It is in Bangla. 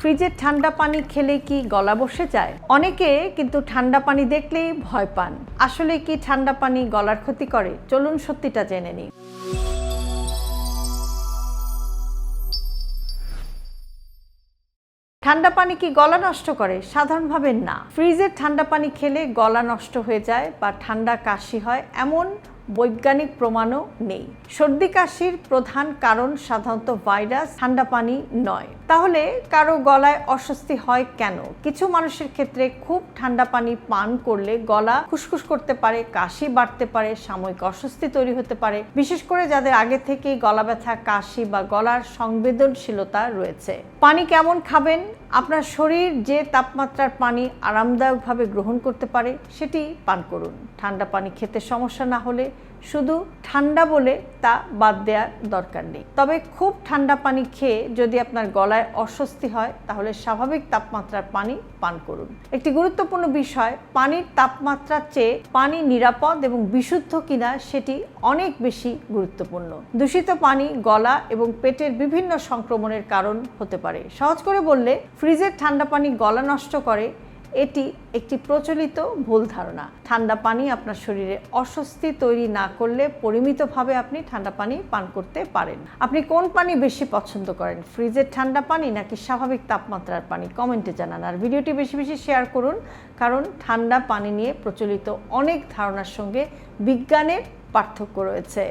ফ্রিজের ঠান্ডা পানি খেলে কি গলা বসে যায়? অনেকে কিন্তু ঠান্ডা পানি দেখলেই ভয় পান। আসলে কি ঠান্ডা পানি গলার ক্ষতি করে? চলুন সত্যিটা জেনে নিই। ঠান্ডা পানি কি গলা নষ্ট করে? সাধারণভাবে না। ফ্রিজের ঠান্ডা পানি খেলে গলা নষ্ট হয়ে যায় বা ঠান্ডা কাশি হয় এমন বৈজ্ঞানিক প্রমাণও নেই। সর্দি কাশির প্রধান কারণ সাধারণত ভাইরাস, ঠান্ডা পানি নয়। তাহলে কারো গলায় অস্বস্তি হয় কেন? কিছু মানুষের ক্ষেত্রে খুব ঠান্ডা পানি পান করলে গলা খুসখুস করতে পারে, কাশি বাড়তে পারে, সাময়িক অস্বস্তি তৈরি হতে পারে, বিশেষ করে যাদের আগে থেকেই গলা ব্যথা, কাশি বা গলার সংবেদনশীলতা রয়েছে। পানি কেমন খাবেন? আপনার শরীর যে তাপমাত্রার পানি আরামদায়কভাবে গ্রহণ করতে পারে সেটি পান করুন। ঠান্ডা পানি খেতে সমস্যা না হলে শুধু ঠান্ডা বলে তা বাদ দেওয়ার দরকার নেই। তবে খুব ঠান্ডা পানি খেয়ে যদি আপনার গলায় অস্বস্তি হয় তাহলে স্বাভাবিক তাপমাত্রার পানি পান করুন। একটি গুরুত্বপূর্ণ বিষয়, পানির তাপমাত্রার চেয়ে পানি নিরাপদ এবং বিশুদ্ধ কিনা সেটি অনেক বেশি গুরুত্বপূর্ণ। দূষিত পানি গলা এবং পেটের বিভিন্ন সংক্রমণের কারণ হতে পারে। সহজ করে বললে, ফ্রিজের ঠান্ডা পানি গলা নষ্ট করে এটি একটি প্রচলিত ভুল ধারণা। ঠান্ডা পানি আপনার শরীরে অস্বস্তি তৈরি না করলে পরিমিতভাবে আপনি ঠান্ডা পানি পান করতে পারেন। আপনি কোন পানি বেশি পছন্দ করেন, ফ্রিজের ঠান্ডা পানি নাকি স্বাভাবিক তাপমাত্রার পানি? কমেন্টে জানান। আর ভিডিওটি বেশি বেশি শেয়ার করুন, কারণ ঠান্ডা পানি নিয়ে প্রচলিত অনেক ধারণার সঙ্গে বিজ্ঞানের পার্থক্য রয়েছে।